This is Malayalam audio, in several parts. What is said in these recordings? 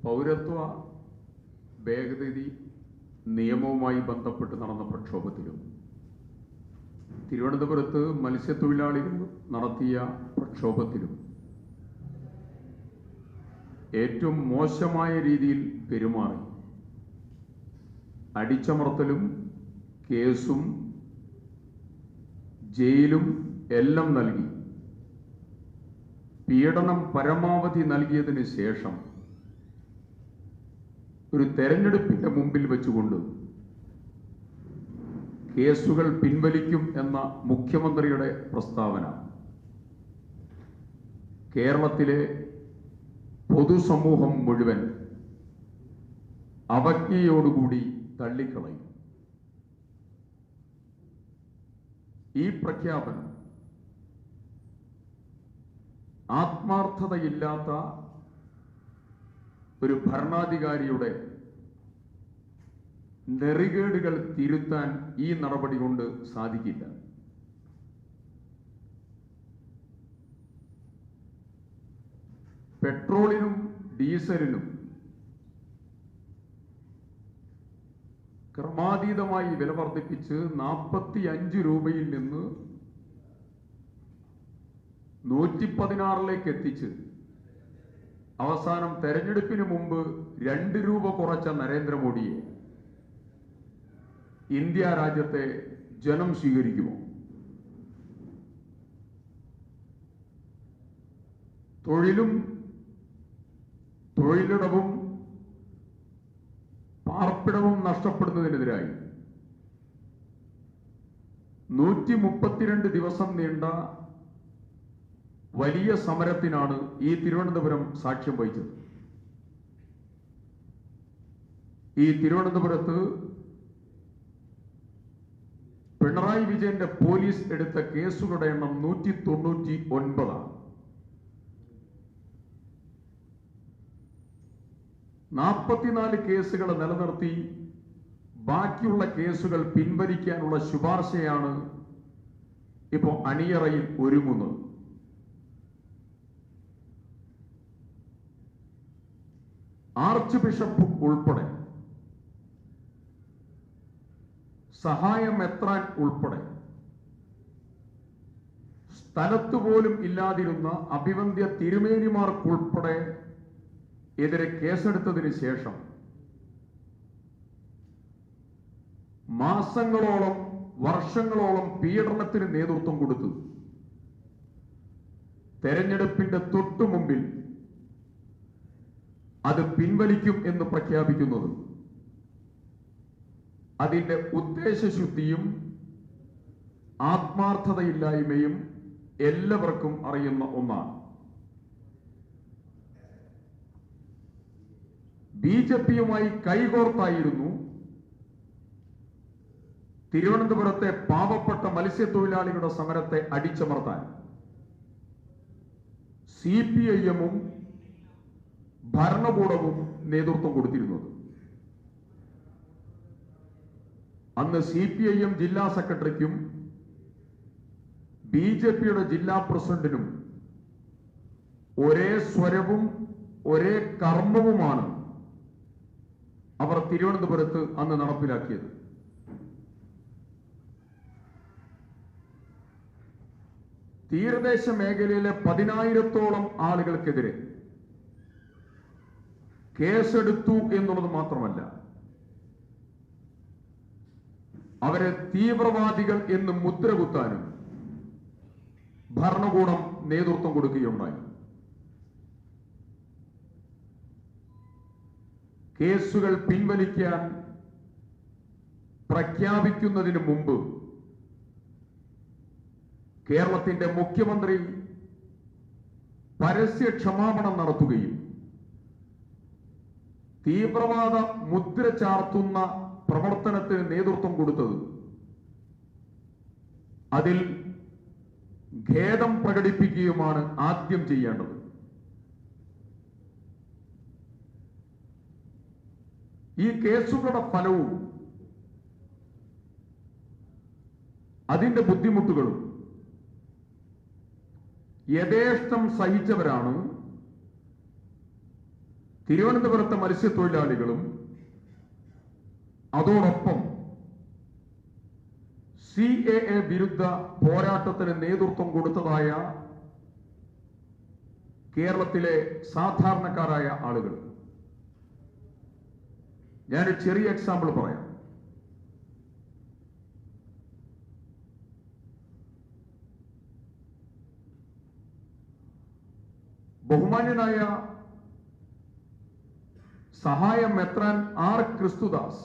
പൗരത്വ ഭേദഗതി നിയമവുമായി ബന്ധപ്പെട്ട് നടന്ന പ്രക്ഷോഭത്തിലും തിരുവനന്തപുരത്ത് മത്സ്യത്തൊഴിലാളികൾ നടത്തിയ പ്രക്ഷോഭത്തിലും ഏറ്റവും മോശമായ രീതിയിൽ പെരുമാറി അടിച്ചമർത്തലും കേസും ജയിലും എല്ലാം നൽകി പീഡനം പരമാവധി നൽകിയതിന് ശേഷം ഒരു തെരഞ്ഞെടുപ്പിന്റെ മുമ്പിൽ വെച്ചുകൊണ്ട് കേസുകൾ പിൻവലിക്കും എന്ന മുഖ്യമന്ത്രിയുടെ പ്രസ്താവന കേരളത്തിലെ പൊതുസമൂഹം മുഴുവൻ അവജ്ഞയോടുകൂടി തള്ളിക്കളയും. ഈ പ്രഖ്യാപനം ആത്മാർത്ഥതയില്ലാത്ത ഒരു ഭരണാധികാരിയുടെ നെറികേടുകൾ തിരുത്താൻ ഈ നടപടി കൊണ്ട് സാധിക്കില്ല. പെട്രോളിനും ഡീസലിനും ക്രമാതീതമായി വില വർദ്ധിപ്പിച്ച് 45 രൂപയിൽ നിന്ന് 116 എത്തിച്ച് അവസാനം തെരഞ്ഞെടുപ്പിന് മുമ്പ് 2 രൂപ കുറച്ച നരേന്ദ്രമോദിയെ ഇന്ത്യ രാജ്യത്തെ ജനം സ്വീകരിക്കുമോ? തൊഴിലും തൊഴിലിടവും പാർപ്പിടവും നഷ്ടപ്പെടുന്നതിനെതിരായി 132 ദിവസം നീണ്ട വലിയ സമരത്തിനാണ് ഈ തിരുവനന്തപുരം സാക്ഷ്യം വഹിച്ചത്. ഈ തിരുവനന്തപുരത്ത് പിണറായി വിജയന്റെ പോലീസ് എടുത്ത കേസുകളുടെ എണ്ണം 199. 44 കേസുകൾ നിലനിർത്തി ബാക്കിയുള്ള കേസുകൾ പിൻവലിക്കാനുള്ള ശുപാർശയാണ് ഇപ്പോൾ അണിയറയിൽ ഒരുങ്ങുന്നത്. ആർച്ച് ബിഷപ്പ് ഉൾപ്പെടെ സഹായ മെത്രാൻ ഉൾപ്പെടെ സ്ഥലത്ത് പോലും ഇല്ലാതിരുന്ന അഭിവന്ദ്യ തിരുമേനിമാർക്കുൾപ്പെടെ എതിരെ കേസെടുത്തതിന് ശേഷം മാസങ്ങളോളം വർഷങ്ങളോളം പീഡനത്തിന് നേതൃത്വം കൊടുത്തു തെരഞ്ഞെടുപ്പിന്റെ തൊട്ടു മുമ്പിൽ അത് പിൻവലിക്കും എന്ന് പ്രഖ്യാപിക്കുന്നത് അതിന്റെ ഉദ്ദേശശുദ്ധിയും ആത്മാർത്ഥതയില്ലായ്മയും എല്ലാവർക്കും അറിയുന്ന ഒന്നാണ്. ബിജെപിയുമായി കൈകോർത്തായിരുന്നു തിരുവനന്തപുരത്തെ പാവപ്പെട്ട മത്സ്യത്തൊഴിലാളികളുടെ സമരത്തെ അടിച്ചമർത്താൻ സിപിഐഎമ്മും ഭരണകൂടവും നേതൃത്വം കൊടുത്തിരുന്നത്. അന്ന് സിപിഐഎം ജില്ലാ സെക്രട്ടറിക്കും ബിജെപിയുടെ ജില്ലാ പ്രസിഡന്റിനും ഒരേ സ്വരവും ഒരേ കർമ്മവുമാണ് അവർ തിരുവനന്തപുരത്ത് അന്ന് നടപ്പിലാക്കിയത്. തീരദേശ മേഖലയിലെ 10,000-ഓളം ആളുകൾക്കെതിരെ കേസെടുത്തു എന്നുള്ളത് മാത്രമല്ല, അവരെ തീവ്രവാദികൾ എന്ന് മുദ്രകുത്താനും ഭരണകൂടം നേതൃത്വം കൊടുക്കുകയുണ്ടായി. കേസുകൾ പിൻവലിക്കാൻ പ്രഖ്യാപിക്കുന്നതിന് മുമ്പ് കേരളത്തിന്റെ മുഖ്യമന്ത്രി പരസ്യ ക്ഷമാപണം നടത്തുകയും തീവ്രവാദ മുദ്ര ചാർത്തുന്ന പ്രവർത്തനത്തിന് നേതൃത്വം കൊടുത്തത് അതിൽ ഖേദം പ്രകടിപ്പിക്കുകയുമാണ് ആദ്യം ചെയ്യേണ്ടത്. ഈ കേസുകളുടെ ഫലവും അതിന്റെ ബുദ്ധിമുട്ടുകളും യഥേഷ്ടം സഹിച്ചവരാണ് തിരുവനന്തപുരത്തെ മത്സ്യത്തൊഴിലാളികളും അതോടൊപ്പം CAA വിരുദ്ധ പോരാട്ടത്തിന് നേതൃത്വം കൊടുത്തതായ കേരളത്തിലെ സാധാരണക്കാരായ ആളുകൾ. ഞാനൊരു ചെറിയ എക്സാമ്പിൾ പറയാം. ബഹുമാന്യനായ സഹായ മെത്രാൻ R. ക്രിസ്തുദാസ്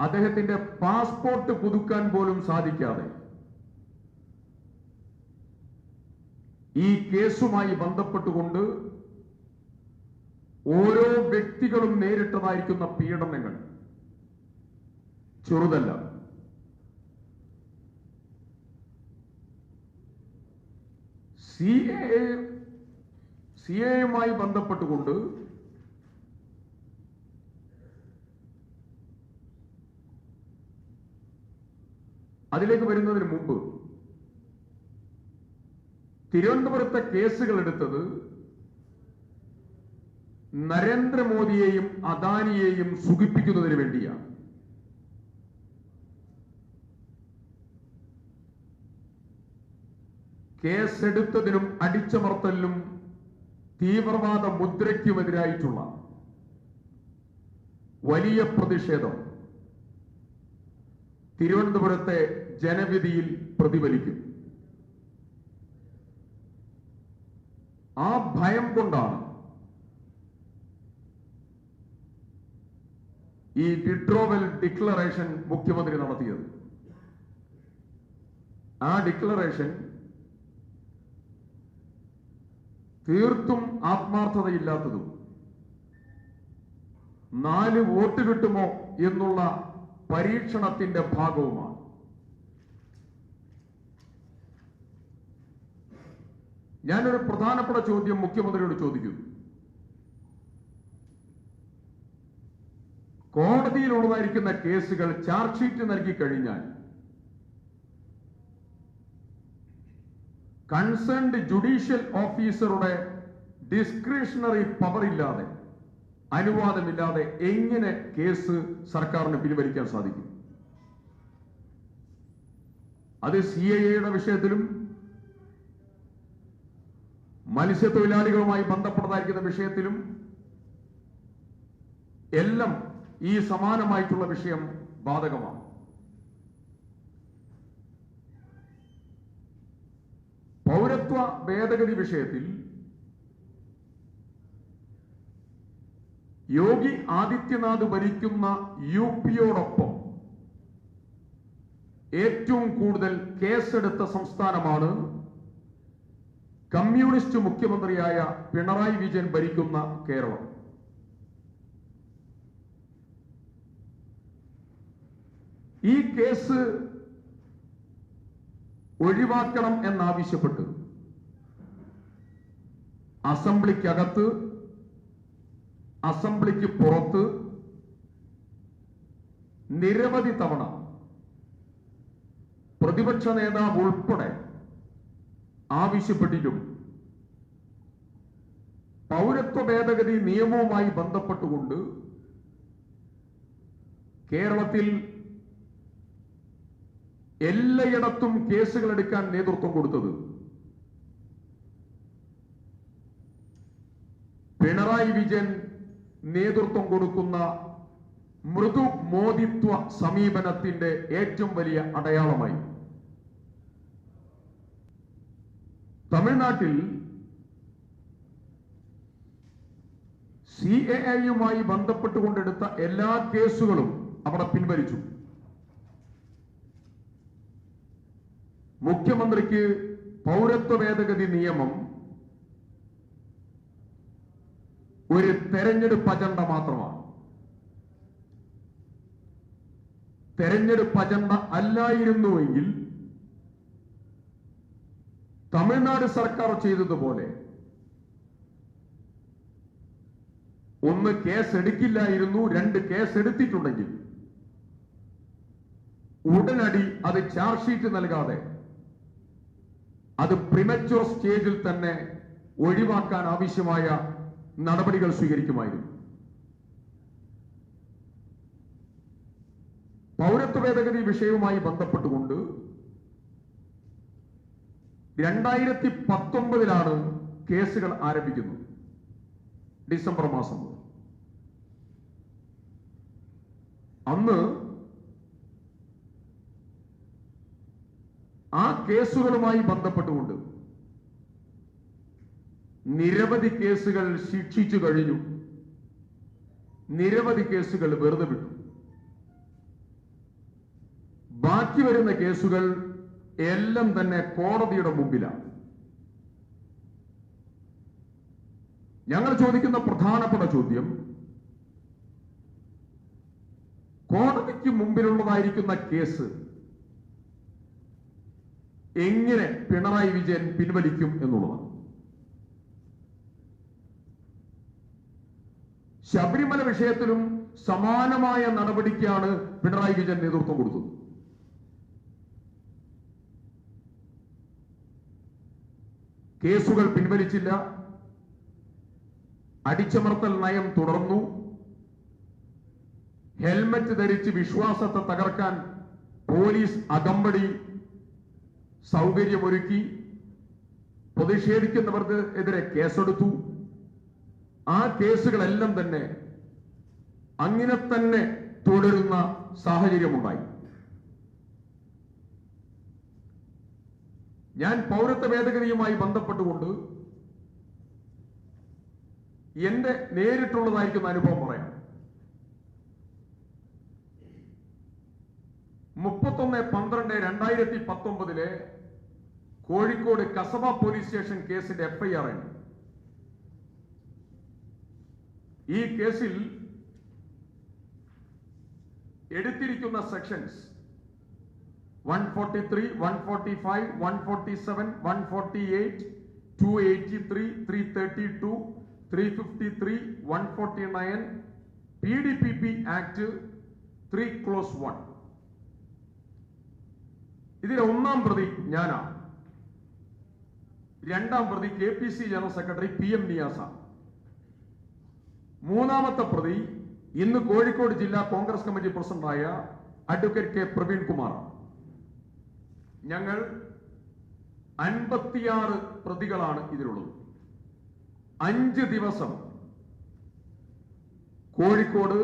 അദ്ദേഹത്തിന്റെ പാസ്പോർട്ട് പുതുക്കാൻ പോലും സാധിക്കാതെ ഈ കേസുമായി ബന്ധപ്പെട്ടുകൊണ്ട് ഓരോ വ്യക്തികളും നേരിട്ടതായിരിക്കുന്ന പീഡനങ്ങൾ ചെറുതല്ല. CAA-യുമായി ബന്ധപ്പെട്ടുകൊണ്ട് അതിലേക്ക് വരുന്നതിന് മുമ്പ് തിരുവനന്തപുരത്തെ കേസുകൾ എടുത്തത് നരേന്ദ്രമോദിയെയും അദാനിയെയും സുഖിപ്പിക്കുന്നതിന് വേണ്ടിയാണ്. കേസെടുത്തതിനും അടിച്ചമർത്തലിനും തീവ്രവാദ മുദ്രയ്ക്കുമെതിരായിട്ടുള്ള വലിയ പ്രതിഷേധം തിരുവനന്തപുരത്തെ ജനവിധിയിൽ പ്രതിഫലിക്കും. ആ ഭയം കൊണ്ടാണ് ഈ വിഡ്രോവൽ ഡിക്ലറേഷൻ മുഖ്യമന്ത്രി നടത്തിയത്. ആ ഡിക്ലറേഷൻ തീർത്തും ആത്മാർത്ഥതയില്ലാത്തതും 4 വോട്ട് കിട്ടുമോ എന്നുള്ള പരീക്ഷണത്തിന്റെ ഭാഗവുമാണ്. ഞാനൊരു പ്രധാനപ്പെട്ട ചോദ്യം മുഖ്യമന്ത്രിയോട് ചോദിക്കുന്നു. കോടതിയിലുള്ളതായിരിക്കുന്ന കേസുകൾ ചാർജ് ഷീറ്റ് നൽകി കഴിഞ്ഞാൽ കൺസേൺഡ് ജുഡീഷ്യൽ ഓഫീസറുടെ ഡിസ്ക്രിഷണറി പവർ ഇല്ലാതെ, അനുവാദമില്ലാതെ എങ്ങനെ കേസ് സർക്കാരിന് പിൻവലിക്കാൻ സാധിക്കും? അത് CAA-യുടെ വിഷയത്തിലും മത്സ്യത്തൊഴിലാളികളുമായി ബന്ധപ്പെട്ടതായിരിക്കുന്ന വിഷയത്തിലും എല്ലാം ഈ സമാനമായിട്ടുള്ള വിഷയം ബാധകമാണ്. പൗരത്വ ഭേദഗതി വിഷയത്തിൽ യോഗി ആദിത്യനാഥ് ഭരിക്കുന്ന UP-യോടൊപ്പം ഏറ്റവും കൂടുതൽ കേസെടുത്ത സംസ്ഥാനമാണ് കമ്മ്യൂണിസ്റ്റ് മുഖ്യമന്ത്രിയായ പിണറായി വിജയൻ ഭരിക്കുന്ന കേരളം. ഈ കേസ് ഒഴിവാക്കണം എന്നാവശ്യപ്പെട്ട് അസംബ്ലിക്കകത്ത്, അസംബ്ലിക്ക് പുറത്ത് നിരവധി തവണ പ്രതിപക്ഷ നേതാവ് ഉൾപ്പെടെ ആവശ്യപ്പെട്ടിട്ടും പൗരത്വ ഭേദഗതി നിയമവുമായി ബന്ധപ്പെട്ടുകൊണ്ട് കേരളത്തിൽ എല്ലായിടത്തും കേസുകൾ എടുക്കാൻ നേതൃത്വം കൊടുത്തത് പിണറായി വിജയൻ നേതൃത്വം കൊടുക്കുന്ന മൃദു മോദിത്വ സമീപനത്തിന്റെ ഏറ്റവും വലിയ അടയാളമായി. തമിഴ്നാട്ടിൽ CAA-യുമായി ബന്ധപ്പെട്ടുകൊണ്ടെടുത്ത എല്ലാ കേസുകളും അവിടെ പിൻവലിച്ചു. മുഖ്യമന്ത്രിക്ക് പൗരത്വ ഭേദഗതി നിയമം ഒരു തെരഞ്ഞെടുപ്പ് അജണ്ട മാത്രമാണ്. തെരഞ്ഞെടുപ്പ് അജണ്ട അല്ലായിരുന്നുവെങ്കിൽ തമിഴ്നാട് സർക്കാർ ചെയ്തതുപോലെ ഒന്ന് കേസ് എടുക്കില്ലായിരുന്നു, 2 കേസ് എടുത്തിട്ടുണ്ടെങ്കിൽ ഉടനടി അത് ചാർജ് ഷീറ്റ് നൽകാതെ അത് പ്രിമച്വർ സ്റ്റേജിൽ തന്നെ ഒഴിവാക്കാൻ ആവശ്യമായ നടപടികൾ സ്വീകരിക്കുമായിരുന്നു. പൗരത്വ ഭേദഗതി വിഷയവുമായി ബന്ധപ്പെട്ടുകൊണ്ട് 2019 കേസുകൾ ആരംഭിക്കുന്നത്. ഡിസംബർ മാസം മുതൽ. അന്ന് ആ കേസുകളുമായി ബന്ധപ്പെട്ടുകൊണ്ട് നിരവധി കേസുകൾ ശിക്ഷിച്ചു കഴിഞ്ഞു, നിരവധി കേസുകൾ വെറുതെ വിട്ടു. ബാക്കി വരുന്ന കേസുകൾ എല്ലാം തന്നെ കോടതിയുടെ മുമ്പിലാണ്. ഞങ്ങൾ ചോദിക്കുന്ന പ്രധാനപ്പെട്ട ചോദ്യം, കോടതിക്ക് മുമ്പിലുള്ളതായിരിക്കുന്ന കേസ് എങ്ങനെ പിണറായി വിജയൻ പിൻവലിക്കും എന്നുള്ളതാണ്. ശബരിമല വിഷയത്തിലും സമാനമായ നടപടിക്കാണ് പിണറായി വിജയൻ നേതൃത്വം കൊടുത്തത്. കേസുകൾ പിൻവലിച്ചില്ല, അടിച്ചമർത്തൽ നയം തുടർന്നു. ഹെൽമറ്റ് ധരിച്ച് വിശ്വാസത്തെ തകർക്കാൻ പോലീസ് അകമ്പടി സൗകര്യമൊരുക്കി. പ്രതിഷേധിക്കുന്നവർക്ക് എതിരെ കേസെടുത്തു. ആ കേസുകളെല്ലാം തന്നെ അങ്ങനെ തന്നെ തുടരുന്ന സാഹചര്യമുണ്ടായി. ഞാൻ പൗരത്വ ഭേദഗതിയുമായി ബന്ധപ്പെട്ടുകൊണ്ട് എന്റെ നേരിട്ടുള്ളതായിരിക്കുന്ന അനുഭവം പറയാം. 31/12/2019 കോഴിക്കോട് കസബ പോലീസ് സ്റ്റേഷൻ കേസിന്റെ FIR ആണ്. ഈ കേസിൽ എടുത്തിരിക്കുന്ന സെക്ഷൻസ് 143, 145, 147, 148, 283, 332, 353, 149, PDPP Act 3(1). ഇതിലെ ഒന്നാം പ്രതി ഞാനാണ്. രണ്ടാം പ്രതി KPC ജനറൽ സെക്രട്ടറി PM നിയാസ. മൂന്നാമത്തെ പ്രതി ഇന്ന് കോഴിക്കോട് ജില്ലാ കോൺഗ്രസ് കമ്മിറ്റി പ്രസിഡന്റായ അഡ്വക്കേറ്റ് K പ്രവീൺ കുമാർ. ഞങ്ങൾ 56 പ്രതികളാണ് ഇതിലുള്ളത്. 5 ദിവസം കോഴിക്കോട്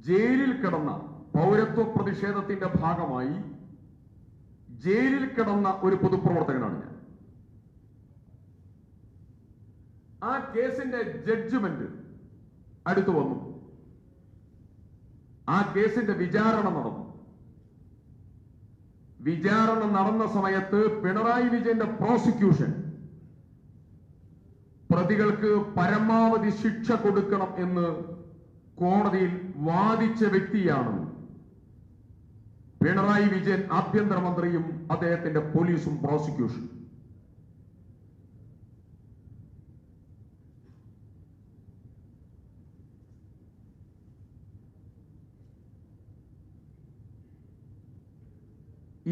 ജയിലിൽ കിടന്ന, പൗരത്വ പ്രതിഷേധത്തിന്റെ ഭാഗമായി ജയിലിൽ കിടന്ന ഒരു പൊതുപ്രവർത്തകനാണ് ഞാൻ. ആ കേസിന്റെ ജഡ്ജ്മെന്റ് അടുത്തു വന്നു. ആ കേസിന്റെ വിചാരണ നടന്നു. വിചാരണ നടന്ന സമയത്ത് പിണറായി വിജയന്റെ പ്രോസിക്യൂഷൻ പ്രതികൾക്ക് പരമാവധി ശിക്ഷ കൊടുക്കണം എന്ന് കോടതിയിൽ വാദിച്ച വ്യക്തിയാണ് പിണറായി വിജയൻ, ആഭ്യന്തരമന്ത്രിയും അദ്ദേഹത്തിന്റെ പോലീസും പ്രോസിക്യൂഷനും.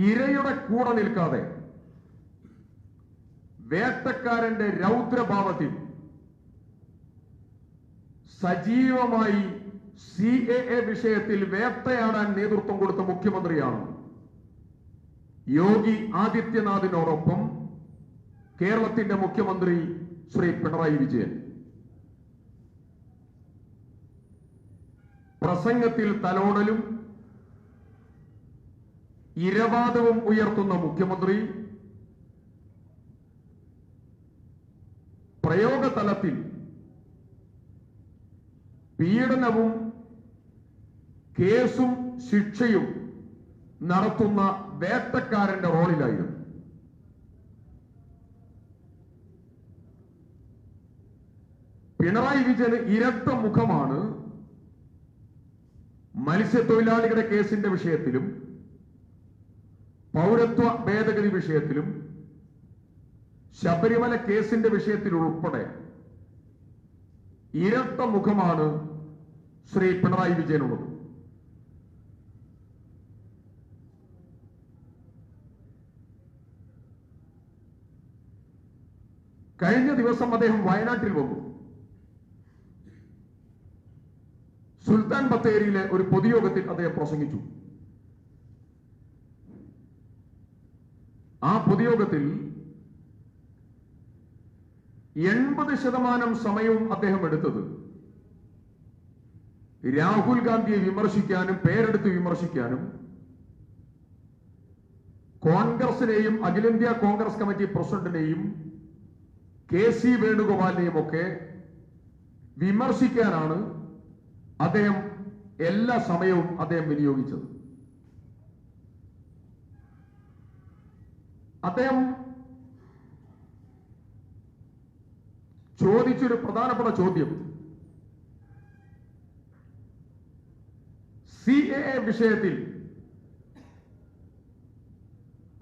ഇരയുടെ കൂടെ നിൽക്കാതെ വേട്ടക്കാരന്റെ രൗദ്രഭാവത്തിൽ സജീവമായി CAA വിഷയത്തിൽ വേട്ടയാടാൻ നേതൃത്വം കൊടുത്ത മുഖ്യമന്ത്രിയാണ് യോഗി ആദിത്യനാഥിനോടൊപ്പം കേരളത്തിന്റെ മുഖ്യമന്ത്രി ശ്രീ പിണറായി വിജയൻ. പ്രസംഗത്തിൽ തലോടലും ഇരവാദവും ഉയർത്തുന്ന മുഖ്യമന്ത്രി പ്രയോഗതലത്തിൽ പീഡനവും കേസും ശിക്ഷയും നടത്തുന്ന വേട്ടക്കാരന്റെ റോളിലായിരുന്നു. പിണറായി വിജയന് ഇരട്ട മുഖമാണ്. മത്സ്യത്തൊഴിലാളികളുടെ കേസിന്റെ വിഷയത്തിലും പൗരത്വ ഭേദഗതി വിഷയത്തിലും ശബരിമല കേസിന്റെ വിഷയത്തിൽ ഉൾപ്പെടെ ഇരട്ട മുഖമാണ് ശ്രീ പിണറായി വിജയനുള്ളത്. കഴിഞ്ഞ ദിവസം അദ്ദേഹം വയനാട്ടിൽ വന്നു. സുൽത്താൻ ബത്തേരിയിലെ ഒരു പൊതുയോഗത്തിൽ അദ്ദേഹം പ്രസംഗിച്ചു. ആ പൊതുയോഗത്തിൽ 80% സമയവും അദ്ദേഹം എടുത്തത് രാഹുൽ ഗാന്ധിയെ വിമർശിക്കാനും പേരെടുത്ത് വിമർശിക്കാനും കോൺഗ്രസിനെയും അഖിലേന്ത്യാ കോൺഗ്രസ് കമ്മിറ്റി പ്രസിഡന്റിനെയും KC വേണുഗോപാലിനെയും ഒക്കെ വിമർശിക്കാനാണ് അദ്ദേഹം എല്ലാ സമയവും അദ്ദേഹം വിനിയോഗിച്ചത്. അദ്ദേഹം ചോദിച്ചൊരു പ്രധാനപ്പെട്ട ചോദ്യം CAA വിഷയത്തിൽ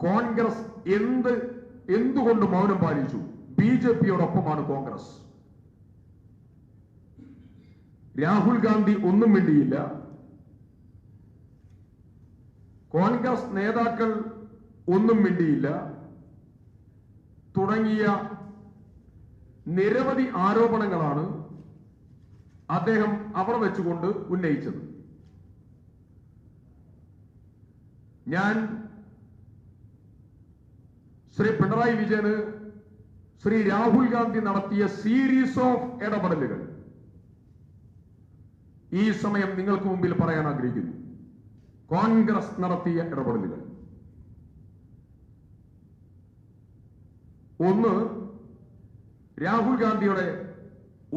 കോൺഗ്രസ് എന്തുകൊണ്ട് മൗനം പാലിച്ചു? BJPയോടൊപ്പമാണ് കോൺഗ്രസ്. രാഹുൽ ഗാന്ധി ഒന്നും മിണ്ടിയില്ല. കോൺഗ്രസ് നേതാക്കൾ ഒന്നും മിണ്ടിയില്ല. തുടങ്ങിയ നിരവധി ആരോപണങ്ങളാണ് അദ്ദേഹം അവിടെ വെച്ചുകൊണ്ട് ഉന്നയിച്ചത്. ഞാൻ ശ്രീ പിണറായി വിജയന് ശ്രീ രാഹുൽ ഗാന്ധി നടത്തിയ സീരീസ് ഓഫ് ഇടപെടലുകൾ ഈ സമയം നിങ്ങൾക്ക് മുമ്പിൽ പറയാൻ ആഗ്രഹിക്കുന്നു. കോൺഗ്രസ് നടത്തിയ ഇടപെടലുകൾ. ഒന്ന്, രാഹുൽ ഗാന്ധിയുടെ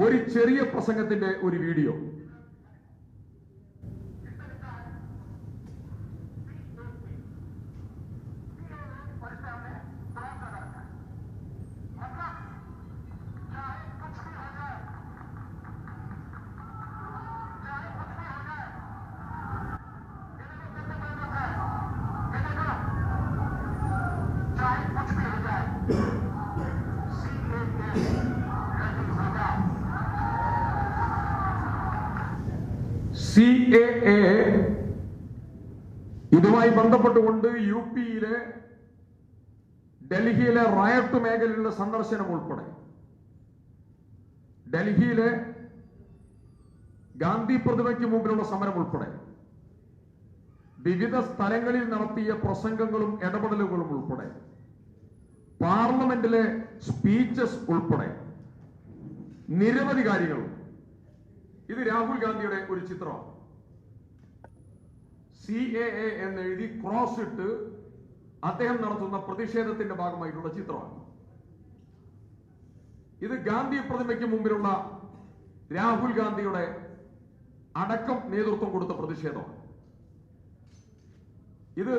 ഒരു ചെറിയ പ്രസംഗത്തിന്റെ ഒരു വീഡിയോ. CAA ഇതുമായി ബന്ധപ്പെട്ടുകൊണ്ട് UPയിലെ ഡൽഹിയിലെ റയട്ട് മേഖലയിലുള്ള സന്ദർശനം ഉൾപ്പെടെ ഡൽഹിയിലെ ഗാന്ധി പ്രതിമയ്ക്ക് മുമ്പിലുള്ള സമരം ഉൾപ്പെടെ വിവിധ സ്ഥലങ്ങളിൽ നടത്തിയ പ്രസംഗങ്ങളും ഇടപെടലുകളും ഉൾപ്പെടെ പാർലമെന്റിലെ സ്പീച്ചസ് ഉൾപ്പെടെ നിരവധി കാര്യങ്ങളും. ഇത് രാഹുൽ ഗാന്ധിയുടെ ഒരു ചിത്രമാണ്. CAA എന്നെഴുതി ക്രോസ് ഇട്ട് അദ്ദേഹം നടത്തുന്ന പ്രതിഷേധത്തിന്റെ ഭാഗമായിട്ടുള്ള ചിത്രമാണ്. ഇത് ഗാന്ധി പ്രതിമയ്ക്ക് മുമ്പിലുള്ള രാഹുൽ ഗാന്ധിയുടെ അടക്കം നേതൃത്വം കൊടുത്ത പ്രതിഷേധമാണ്. ഇത്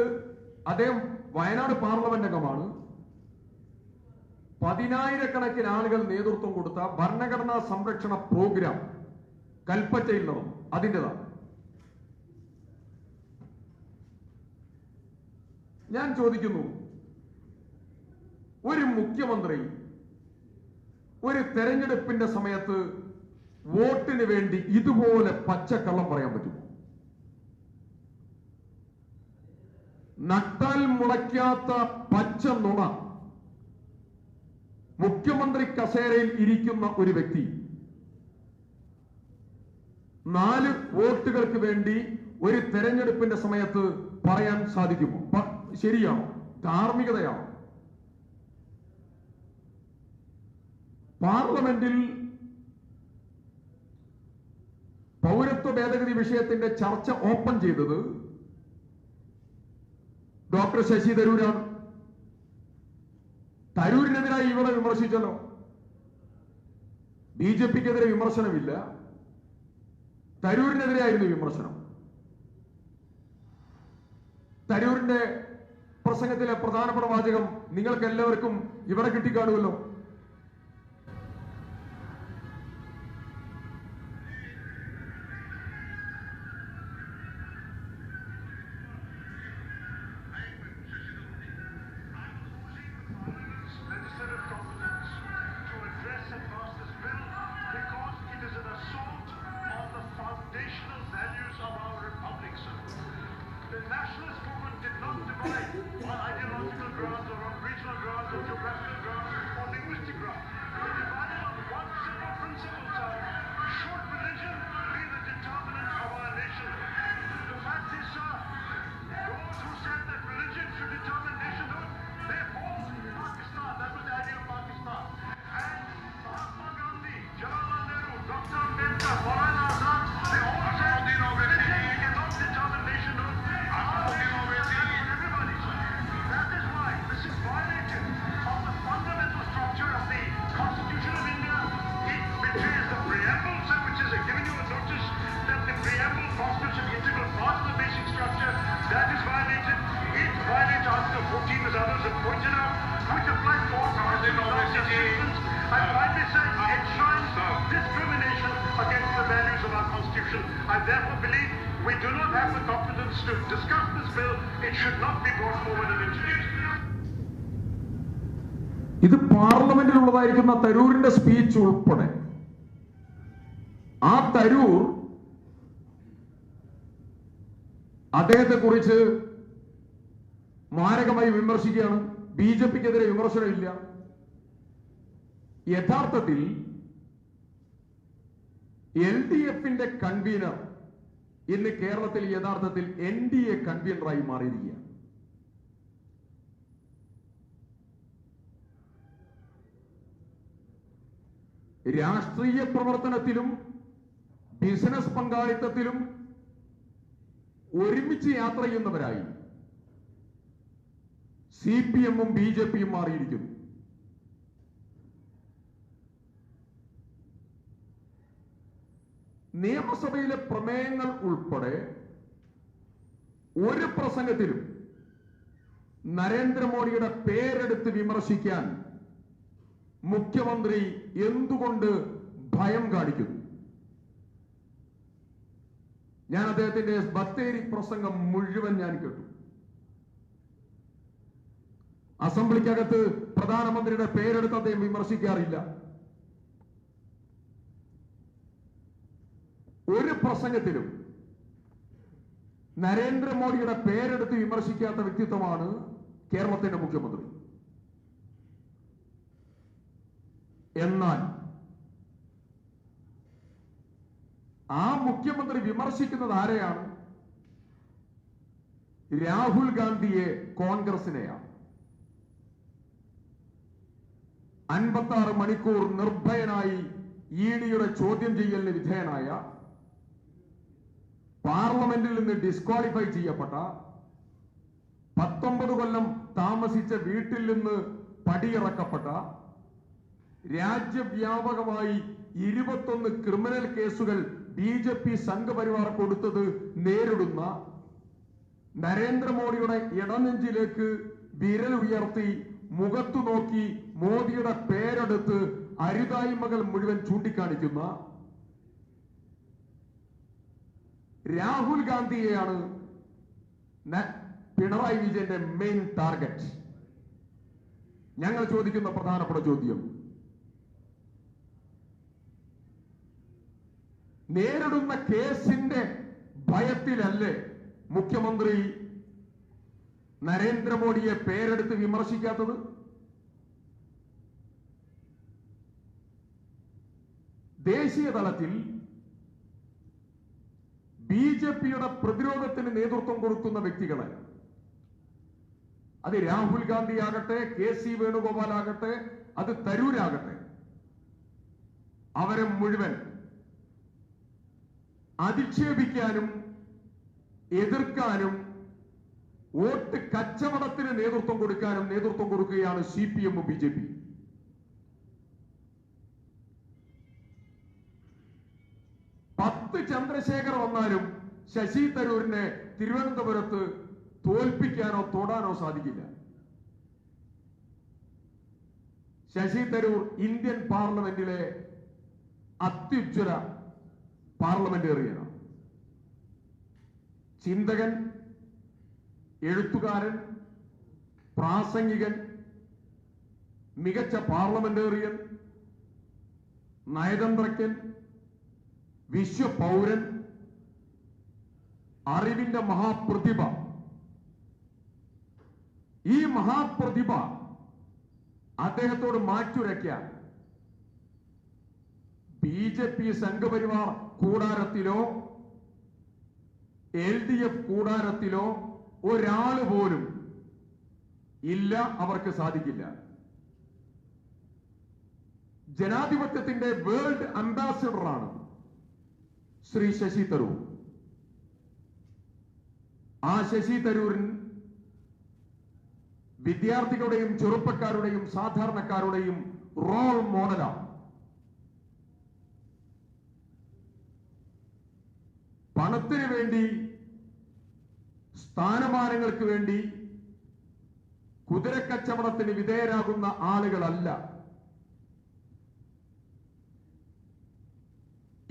അദ്ദേഹം വയനാട് പാർലമെന്റ് അംഗമാണ്. 10,000-കണക്കിന് ആളുകൾ നേതൃത്വം കൊടുത്ത ഭരണഘടനാ സംരക്ഷണ പ്രോഗ്രാം കൽപ്പറ്റയിൽ നടന്നു. അതിൻ്റെതാണ്. ഞാൻ ചോദിക്കുന്നു, ഒരു മുഖ്യമന്ത്രി ഒരു തെരഞ്ഞെടുപ്പിന്റെ സമയത്ത് വോട്ടിന് വേണ്ടി ഇതുപോലെ പച്ചക്കള്ളം പറയാൻ പറ്റുമോ? നട്ടാൽ മുളയ്ക്കാത്ത പച്ച നുണ മുഖ്യമന്ത്രി കസേരയിൽ ഇരിക്കുന്ന ഒരു വ്യക്തി 4 വോട്ടുകൾക്ക് വേണ്ടി ഒരു തെരഞ്ഞെടുപ്പിന്റെ സമയത്ത് പറയാൻ സാധിക്കുമോ? ശരിയാണോ? ധാർമ്മികതയാണോ? പാർലമെന്റിൽ പൗരത്വ ഭേദഗതി വിഷയത്തിന്റെ ചർച്ച ഓപ്പൺ ചെയ്തത് ഡോക്ടർ ശശി തരൂരാണ്. തരൂരിനെതിരായി ഇവിടെ വിമർശിച്ചല്ലോ. BJPക്കെതിരെ വിമർശനമില്ല, തരൂരിനെതിരെയായിരുന്നു വിമർശനം. തരൂരിന്റെ പ്രസംഗത്തിലെ പ്രധാനപ്പെട്ട വാചകം നിങ്ങൾക്ക് എല്ലാവർക്കും ഇവിടെ കിട്ടിക്കാണുമല്ലോ. The nationalist movement did not divide on ideological grounds or on regional grounds or geographical grounds or actually is the preamble, sir, which is giving you a notice that the preamble constitutes an integral part of the basic structure. That is violated. It violates Article 14, as others have pointed out, which applies to all parties of citizens. I finally say enshrines discrimination against the values of our Constitution. I therefore believe we do not have the competence to discuss this bill. It should not be brought forward and introduced. ഇത് പാർലമെന്റിലുള്ളതായിരിക്കുന്ന തരൂരിന്റെ സ്പീച്ച് ഉൾപ്പെടെ ആ തരൂർ അദ്ദേഹത്തെ കുറിച്ച് മാരകമായി വിമർശിക്കുകയാണ്. ബിജെപിക്കെതിരെ വിമർശനമില്ല. യഥാർത്ഥത്തിൽ LDFന്റെ കൺവീനർ ഇന്ന് കേരളത്തിൽ യഥാർത്ഥത്തിൽ NDA കൺവീനറായി മാറിയിരിക്കുകയാണ്. രാഷ്ട്രീയ പ്രവർത്തനത്തിലും ബിസിനസ് പങ്കാളിത്തത്തിലും ഒരുമിച്ച് യാത്ര ചെയ്യുന്നവരായി CPM-ഉം BJP-യും മാറിയിരിക്കുന്നു. നിയമസഭയിലെ പ്രമേയങ്ങൾ ഉൾപ്പെടെ ഒരു പ്രസംഗത്തിലും നരേന്ദ്രമോദിയുടെ പേരെടുത്ത് വിമർശിക്കാൻ മുഖ്യമന്ത്രി എന്തുകൊണ്ട് ഭയം കാണിക്കുന്നു? ഞാൻ അദ്ദേഹത്തിന്റെ ബത്തേരി പ്രസംഗം മുഴുവൻ ഞാൻ കേട്ടു. അസംബ്ലിക്കകത്ത് പ്രധാനമന്ത്രിയുടെ പേരെടുത്ത് അദ്ദേഹം വിമർശിക്കാറില്ല. ഒരു പ്രസംഗത്തിലും നരേന്ദ്രമോദിയുടെ പേരെടുത്ത് വിമർശിക്കാത്ത വ്യക്തിത്വമാണ് കേരളത്തിന്റെ മുഖ്യമന്ത്രി. എന്നാൽ ആ മുഖ്യമന്ത്രി വിമർശിക്കുന്നത് ആരെയാണ്? രാഹുൽ ഗാന്ധിയെ, കോൺഗ്രസിനെയാണ്. 56 മണിക്കൂർ നിർഭയനായി ED-യുടെ ചോദ്യം ചെയ്യലിന് വിധേയനായ, പാർലമെന്റിൽ നിന്ന് ഡിസ്ക്വാളിഫൈ ചെയ്യപ്പെട്ട, 19 കൊല്ലം താമസിച്ച വീട്ടിൽ നിന്ന് പടിയിറക്കപ്പെട്ട, രാജ്യവ്യാപകമായി 21 ക്രിമിനൽ കേസുകൾ BJP സംഘപരിവാർ കൊടുത്തത് നേരിടുന്ന, നരേന്ദ്രമോദിയുടെ ഇടനെഞ്ചിലേക്ക് വിരൽ ഉയർത്തി മുഖത്തു നോക്കി മോദിയുടെ പേരെടുത്ത് അരുതായ്മകൾ മുഴുവൻ ചൂണ്ടിക്കാണിക്കുന്ന രാഹുൽ ഗാന്ധിയെയാണ് പിണറായി വിജയന്റെ മെയിൻ ടാർഗറ്റ്. ഞങ്ങൾ ചോദിക്കുന്ന പ്രധാനപ്പെട്ട ചോദ്യം, നേരിടുന്ന കേസിന്റെ ഭയത്തിലല്ലേ മുഖ്യമന്ത്രി നരേന്ദ്രമോദിയെ പേരെടുത്ത് വിമർശിക്കാത്തത്? ദേശീയ തലത്തിൽ BJP-യുടെ പ്രതിരോധത്തിന് നേതൃത്വം കൊടുക്കുന്ന വ്യക്തികളെ, അത് രാഹുൽ ഗാന്ധി ആകട്ടെ, KC വേണുഗോപാൽ ആകട്ടെ, അത് തരൂരാകട്ടെ, അവരെ മുഴുവൻ അധിക്ഷേപിക്കാനും എതിർക്കാനും വോട്ട് കച്ചവടത്തിന് നേതൃത്വം കൊടുക്കുകയാണ് CPM BJP. ചന്ദ്രശേഖർ വന്നാലും ശശി തരൂരിനെ തിരുവനന്തപുരത്ത് തോൽപ്പിക്കാനോ തൊടാനോ സാധിക്കില്ല. ശശി തരൂർ ഇന്ത്യൻ പാർലമെന്റിലെ അത്യുജ്വല പാർലമെന്റേറിയനാണ്. ചിന്തകൻ, എഴുത്തുകാരൻ, പ്രാസംഗികൻ, മികച്ച പാർലമെന്റേറിയൻ, നയതന്ത്രജ്ഞൻ, വിശ്വപൗരൻ, അറിവിന്റെ മഹാപ്രതിഭ. ഈ മഹാപ്രതിഭ അദ്ദേഹത്തോട് മാറ്റുരയ്ക്കാൻ BJP സംഘപരിവാർ കൂടാരത്തിലോ LDF കൂടാരത്തിലോ ഒരാൾ പോലും ഇല്ല, അവർക്ക് സാധിക്കില്ല. ജനാധിപത്യത്തിന്റെ വേൾഡ് അംബാസിഡറാണ് ശ്രീ ശശി തരൂർ. ആ ശശി തരൂരിൻ വിദ്യാർത്ഥികളുടെയും ചെറുപ്പക്കാരുടെയും സാധാരണക്കാരുടെയും റോൾ മോഡലാണ്. പണത്തിന് വേണ്ടി, സ്ഥാനമാനങ്ങൾക്ക് വേണ്ടി കുതിരക്കച്ചവടത്തിന് വിധേയരാകുന്ന ആളുകളല്ല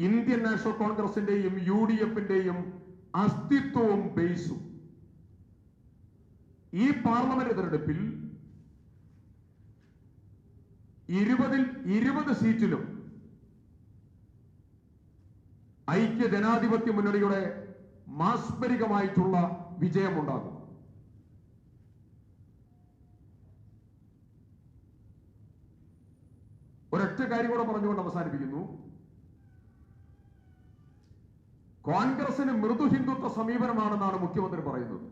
ഇന്ത്യൻ നാഷണൽ കോൺഗ്രസിന്റെയും UDFന്റെയും അസ്തിത്വവും ബേസും. ഈ പാർലമെന്റ് തെരഞ്ഞെടുപ്പിൽ 20 സീറ്റിലും ഐക്യ ജനാധിപത്യ മുന്നണിയുടെ മാസ്മരികമായിട്ടുള്ള വിജയമുണ്ടാകും. ഒരൊറ്റ കാര്യം കൂടെ പറഞ്ഞുകൊണ്ട് അവസാനിപ്പിക്കുന്നു. കോൺഗ്രസിന് മൃദു ഹിന്ദുത്വ സമീപനമാണെന്നാണ് മുഖ്യമന്ത്രി പറയുന്നത്.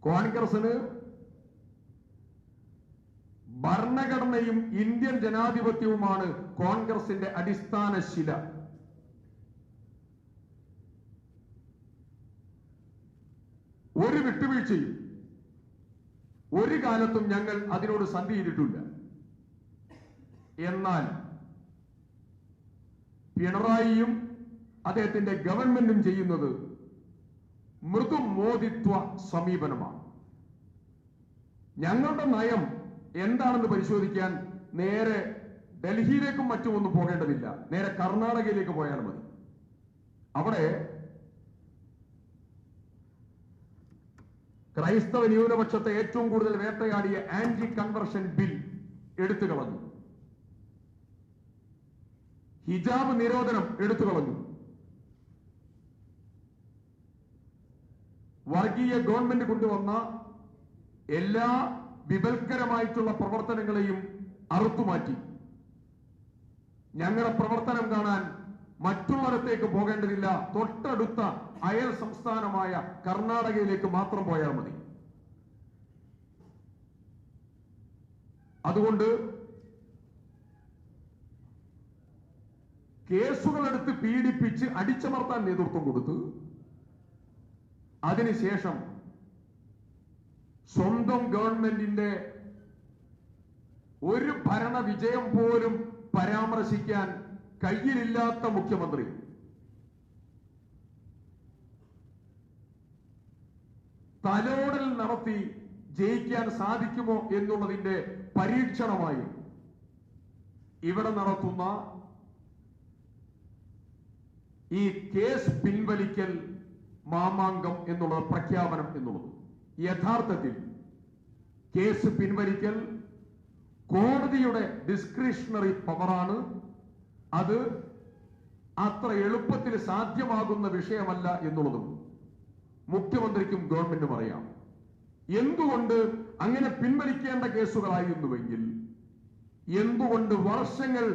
കോൺഗ്രസിന് ഭരണഘടനയും ഇന്ത്യൻ ജനാധിപത്യവുമാണ് കോൺഗ്രസിന്റെ അടിസ്ഥാന ശില. ഒരു വിട്ടുവീഴ്ചയും ഒരു കാലത്തും ഞങ്ങൾ അതിനോട് സന്ധി ചെയ്തിട്ടില്ല. എന്നാൽ പിണറായിയും അദ്ദേഹത്തിന്റെ ഗവൺമെന്റും ചെയ്യുന്നത് മൃദു മോദിത്വ സമീപനമാണ്. ഞങ്ങളുടെ നയം എന്താണെന്ന് പരിശോധിക്കാൻ നേരെ ഡൽഹിയിലേക്കും മറ്റുമൊന്നും പോകേണ്ടതില്ല, നേരെ കർണാടകയിലേക്ക് പോയാൽ മതി. അവിടെ ക്രൈസ്തവ ന്യൂനപക്ഷത്തെ ഏറ്റവും കൂടുതൽ വേട്ടയാടിയ ആന്റി കൺവർഷൻ ബിൽ എടുത്തു കളഞ്ഞു. ഹിജാബ് നിരോധനം എടുത്തു കളഞ്ഞു. വർഗീയ ഗവൺമെന്റ് കൊണ്ടുവന്ന എല്ലാ വിപൽക്കരമായിട്ടുള്ള പ്രവർത്തനങ്ങളെയും അറുത്തുമാറ്റി. ഞങ്ങളുടെ പ്രവർത്തനം കാണാൻ മറ്റുള്ളിടത്തേക്ക് പോകേണ്ടതില്ല, തൊട്ടടുത്ത അയൽ സംസ്ഥാനമായ കർണാടകയിലേക്ക് മാത്രം പോയാൽ മതി. അതുകൊണ്ട് കേസുകളെടുത്ത് പീഡിപ്പിച്ച് അടിച്ചമർത്താൻ നേതൃത്വം കൊടുത്ത് അതിനുശേഷം സ്വന്തം ഗവൺമെന്റിന്റെ ഒരു ഭരണ വിജയം പോലും പരാമർശിക്കാൻ കയ്യിലില്ലാത്ത മുഖ്യമന്ത്രി തലോടൽ നടത്തി ജയിക്കാൻ സാധിക്കുമോ എന്നുള്ളതിന്റെ പരീക്ഷണമായി ഇവിടെ നടത്തുന്ന ഈ കേസ് പിൻവലിക്കൽ മാമാങ്കം എന്നുള്ള പ്രഖ്യാപനം എന്നുള്ളത് യഥാർത്ഥത്തിൽ കേസ് പിൻവലിക്കൽ കോടതിയുടെ ഡിസ്ക്രിഷണറി പവറാണ്. അത് അത്ര എളുപ്പത്തിൽ സാധ്യമാകുന്ന വിഷയമല്ല എന്നുള്ളതും മുഖ്യമന്ത്രിക്കും ഗവൺമെന്റും അറിയാം. എന്തുകൊണ്ട് അങ്ങനെ പിൻവലിക്കേണ്ട കേസുകളായിരുന്നുവെങ്കിൽ എന്തുകൊണ്ട് വർഷങ്ങൾ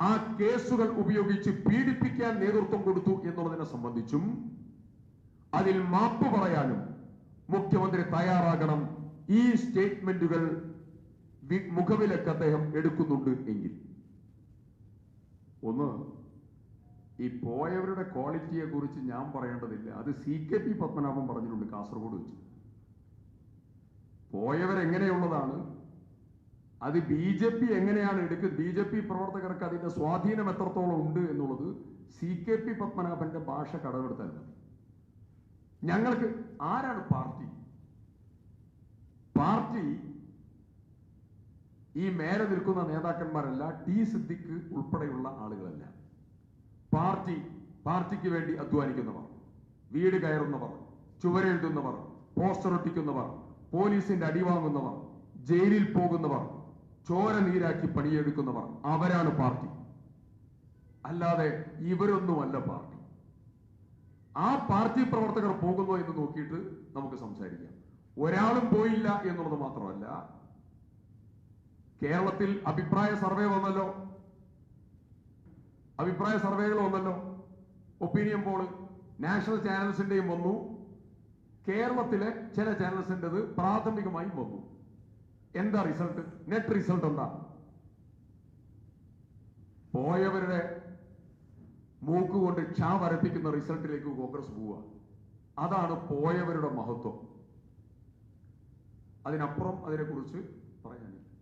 ആ കേസുകൾ ഉപയോഗിച്ച് പീഡിപ്പിക്കാൻ നേതൃത്വം കൊടുത്തു എന്നുള്ളതിനെ സംബന്ധിച്ചും അതിൽ മാപ്പ് പറയാനും മുഖ്യമന്ത്രി തയ്യാറാകണം. ഈ സ്റ്റേറ്റ്മെന്റുകൾ മുഖവിലക്ക് അദ്ദേഹം എടുക്കുന്നുണ്ട് എങ്കിൽ. ഒന്ന്, ഈ പോയവരുടെ ക്വാളിറ്റിയെ കുറിച്ച് ഞാൻ പറയേണ്ടതില്ല, അത് CKP പത്മനാഭൻ പറഞ്ഞിട്ടുണ്ട് കാസർഗോഡ് വെച്ച്. പോയവരെങ്ങനെയുള്ളതാണ്, അത് BJP എങ്ങനെയാണ് എടുക്കുന്നത്, BJP പ്രവർത്തകർക്ക് അതിന്റെ സ്വാധീനം എത്രത്തോളം ഉണ്ട് എന്നുള്ളത് CKP പത്മനാഭന്റെ ഭാഷ കടമെടുത്താൽ മതി. ഞങ്ങൾക്ക് ആരാണ് പാർട്ടി? പാർട്ടി ഈ മേലെ നിൽക്കുന്ന നേതാക്കന്മാരല്ല, T സിദ്ദിഖ് ഉൾപ്പെടെയുള്ള ആളുകളല്ല. പാർട്ടിക്ക് വേണ്ടി അധ്വാനിക്കുന്നവർ, വീട് കയറുന്നവർ, ചുവരെഴുതുന്നവർ, പോസ്റ്റർ ഒട്ടിക്കുന്നവർ, പോലീസിന്റെ അടിവാങ്ങുന്നവർ, ജയിലിൽ പോകുന്നവർ, ചോര നീരാക്കി പണിയെടുക്കുന്നവർ, അവരാണ് പാർട്ടി. അല്ലാതെ ഇവരൊന്നുമല്ല പാർട്ടി. ആ പാർട്ടി പ്രവർത്തകർ പോകുന്നോ എന്ന് നോക്കിയിട്ട് നമുക്ക് സംസാരിക്കാം. ഒരാളും പോയില്ല എന്നുള്ളത് മാത്രമല്ല, കേരളത്തിൽ അഭിപ്രായ സർവേ വന്നല്ലോ, അഭിപ്രായ സർവേകൾ വന്നല്ലോ, ഒപ്പീനിയൻ പോള് നാഷണൽ ചാനൽസിന്റെയും വന്നു, കേരളത്തിലെ ചില ചാനൽസിൻ്റെത് പ്രാഥമികമായി വന്നു. എന്താ റിസൾട്ട്? നെറ്റ് റിസൾട്ട് എന്താ? പോയവരുടെ മൂക്കുകൊണ്ട് ക്ഷാ വരപ്പിക്കുന്ന റിസൾട്ടിലേക്ക് കോൺഗ്രസ് പോവുക. അതാണ് പോയവരുടെ മഹത്വം. അതിനപ്പുറം അതിനെക്കുറിച്ച് പറയാനില്ല.